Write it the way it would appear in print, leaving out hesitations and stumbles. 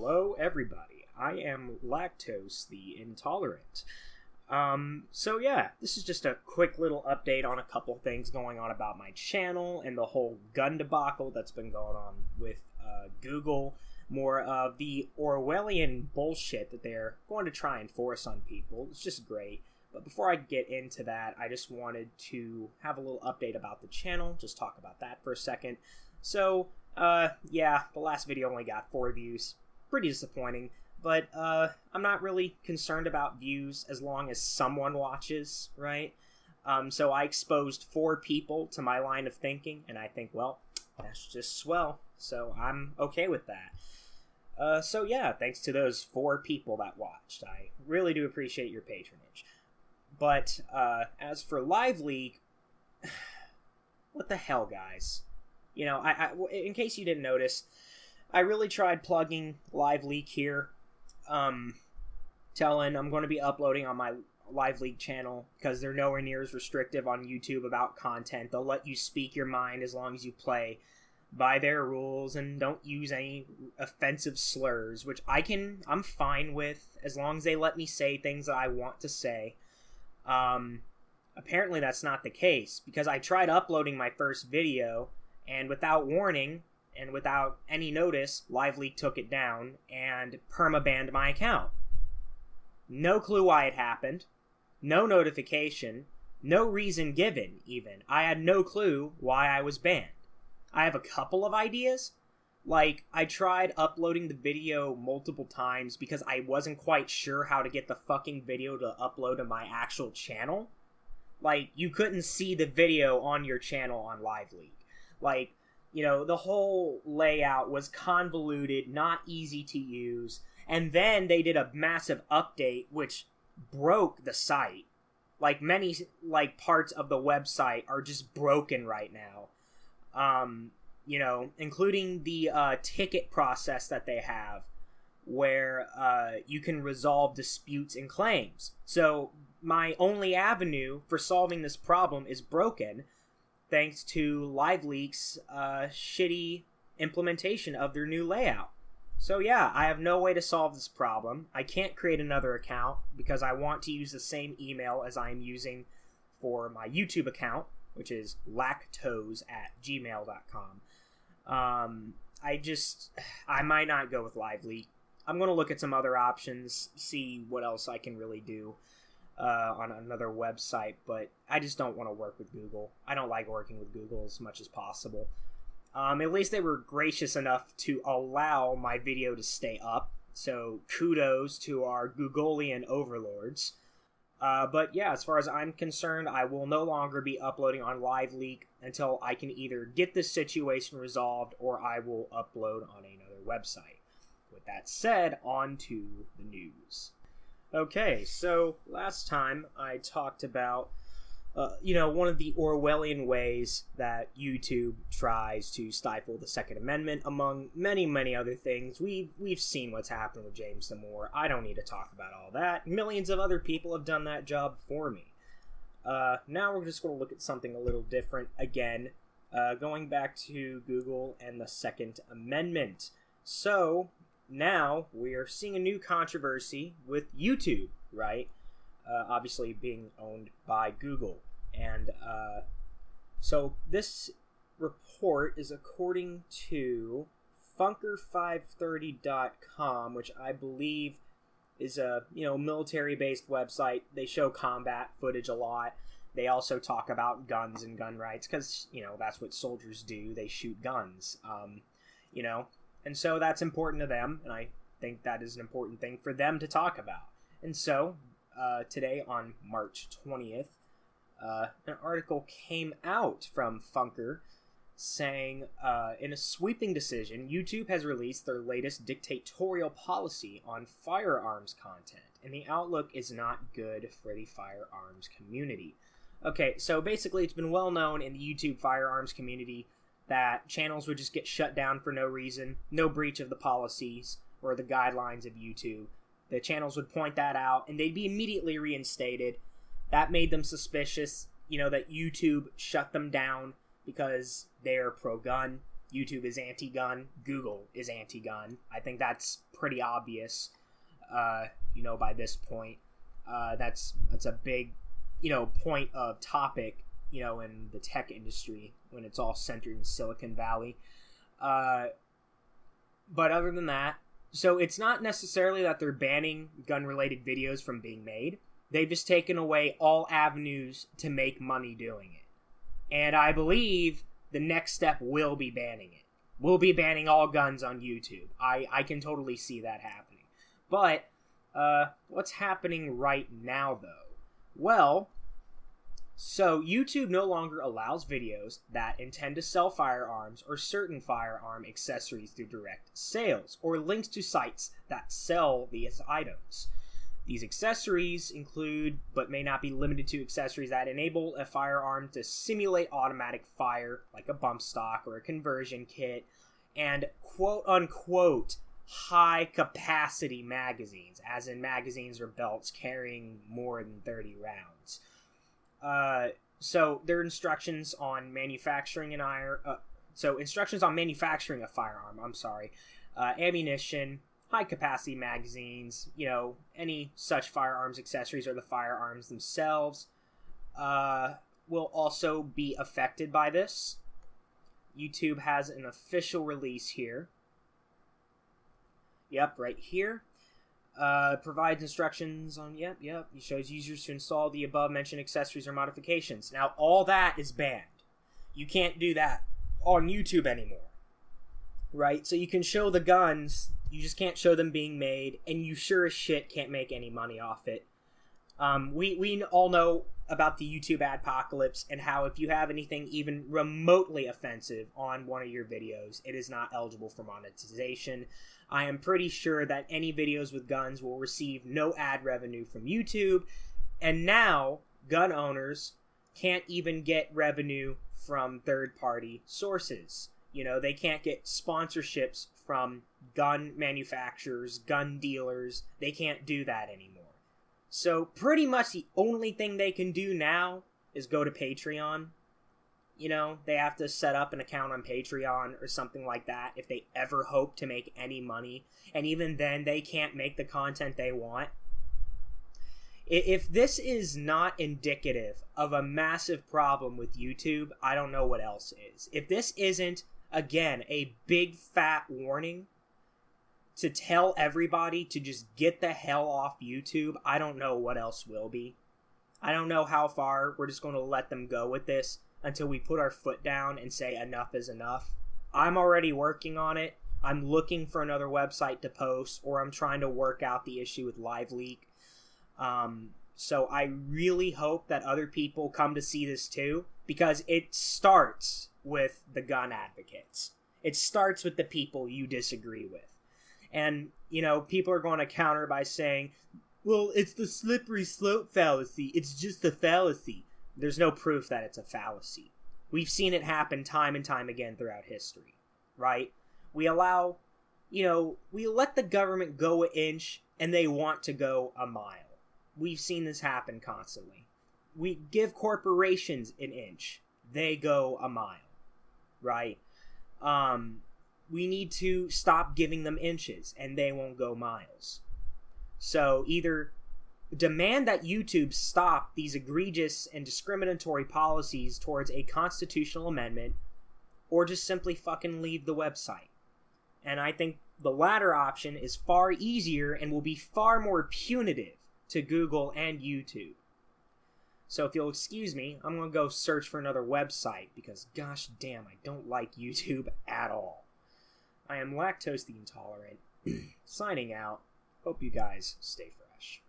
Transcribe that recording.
Hello, everybody. I am Lactose, the Intolerant. This is just a quick little update on a couple things going on about my channel and the whole gun debacle that's been going on with Google. More of the Orwellian bullshit that they're going to try and force on people. It's just great. But before I get into that, I just wanted to have a little update about the channel, just talk about that for a second. So, the last video only got 4 views. Pretty disappointing, but I'm not really concerned about views as long as someone watches, right? So I exposed 4 people to my line of thinking, and I think, well, that's just swell, so I'm okay with that. Thanks to those 4 people that watched. I really do appreciate your patronage. But, as for Liveleak, what the hell, guys? You know, in case you didn't notice, I really tried plugging Liveleak here, telling I'm going to be uploading on my Liveleak channel, because they're nowhere near as restrictive on YouTube about content. They'll let you speak your mind as long as you play by their rules and don't use any offensive slurs, which I'm fine with, as long as they let me say things that I want to say. Apparently that's not the case, because I tried uploading my first video, and without warning, and without any notice, Liveleak took it down and perma-banned my account. No clue why it happened, no notification, no reason given, even. I had no clue why I was banned. I have a couple of ideas. Like, I tried uploading the video multiple times because I wasn't quite sure how to get the fucking video to upload to my actual channel. Like, you couldn't see the video on your channel on Liveleak. Like, you know, the whole layout was convoluted, not easy to use, and then they did a massive update which broke the site. Like, many, parts of the website are just broken right now. Including the ticket process that they have, where you can resolve disputes and claims. So my only avenue for solving this problem is broken, thanks to Liveleak's shitty implementation of their new layout. So yeah, I have no way to solve this problem. I can't create another account because I want to use the same email as I'm using for my YouTube account, which is lactose@gmail.com. I might not go with Liveleak. I'm going to look at some other options, see what else I can really do on another website, but I just don't want to work with Google. I don't like working with Google as much as possible. At least they were gracious enough to allow my video to stay up, so kudos to our Googolian overlords. But yeah, as far as I'm concerned, I will no longer be uploading on Liveleak until I can either get this situation resolved or I will upload on another website. With that said, on to the news. Okay, so last time I talked about, one of the Orwellian ways that YouTube tries to stifle the Second Amendment, among many, many other things. We've seen what's happened with James Damore. I don't need to talk about all that. Millions of other people have done that job for me. Now we're just going to look at something a little different again, going back to Google and the Second Amendment. So, now we are seeing a new controversy with YouTube, right? Obviously being owned by Google. And so this report is according to Funker530.com, which I believe is a military-based website. They show combat footage a lot. They also talk about guns and gun rights because, that's what soldiers do. They shoot guns, And so that's important to them, and I think that is an important thing for them to talk about. And so, today on March 20th, an article came out from Funker saying, in a sweeping decision, YouTube has released their latest dictatorial policy on firearms content, and the outlook is not good for the firearms community. Okay, so basically it's been well known in the YouTube firearms community that channels would just get shut down for no reason, no breach of the policies or the guidelines of YouTube. The channels would point that out, and they'd be immediately reinstated. That made them suspicious, that YouTube shut them down because they're pro-gun. YouTube is anti-gun, Google is anti-gun. I think that's pretty obvious, by this point. That's a big, point of topic, in the tech industry when it's all centered in Silicon Valley. But other than that, so it's not necessarily that they're banning gun-related videos from being made. They've just taken away all avenues to make money doing it. And I believe the next step will be banning it. We'll be banning all guns on YouTube. I can totally see that happening. But, what's happening right now, though? Well, so YouTube no longer allows videos that intend to sell firearms or certain firearm accessories through direct sales, or links to sites that sell these items. These accessories include, but may not be limited to, accessories that enable a firearm to simulate automatic fire, like a bump stock or a conversion kit, and quote-unquote high-capacity magazines, as in magazines or belts carrying more than 30 rounds. So there are instructions on manufacturing instructions on manufacturing a firearm, ammunition, high-capacity magazines, any such firearms accessories or the firearms themselves will also be affected by this. YouTube has an official release here. Yep, right here. Provides instructions on, It shows users to install the above-mentioned accessories or modifications. Now, all that is banned. You can't do that on YouTube anymore. Right? So you can show the guns, you just can't show them being made, and you sure as shit can't make any money off it. We all know about the YouTube adpocalypse and how if you have anything even remotely offensive on one of your videos, it is not eligible for monetization. I am pretty sure that any videos with guns will receive no ad revenue from YouTube, and now gun owners can't even get revenue from third-party sources. They can't get sponsorships from gun manufacturers, gun dealers. They can't do that anymore. So pretty much the only thing they can do now is go to Patreon. They have to set up an account on Patreon or something like that if they ever hope to make any money. And even then, they can't make the content they want. If this is not indicative of a massive problem with YouTube, I don't know what else is. If this isn't, again, a big fat warning to tell everybody to just get the hell off YouTube, I don't know what else will be. I don't know how far we're just going to let them go with this until we put our foot down and say enough is enough. I'm already working on it. I'm looking for another website to post, or I'm trying to work out the issue with Liveleak. So I really hope that other people come to see this too, because it starts with the gun advocates. It starts with the people you disagree with. And, people are going to counter by saying, well, it's the slippery slope fallacy. It's just a fallacy. There's no proof that it's a fallacy. We've seen it happen time and time again throughout history, right? We let the government go an inch and they want to go a mile. We've seen this happen constantly. We give corporations an inch, they go a mile, right? We need to stop giving them inches, and they won't go miles. So either demand that YouTube stop these egregious and discriminatory policies towards a constitutional amendment, or just simply fucking leave the website. And I think the latter option is far easier and will be far more punitive to Google and YouTube. So if you'll excuse me, I'm going to go search for another website, because gosh damn, I don't like YouTube at all. I am lactose intolerant. Signing out. Hope you guys stay fresh.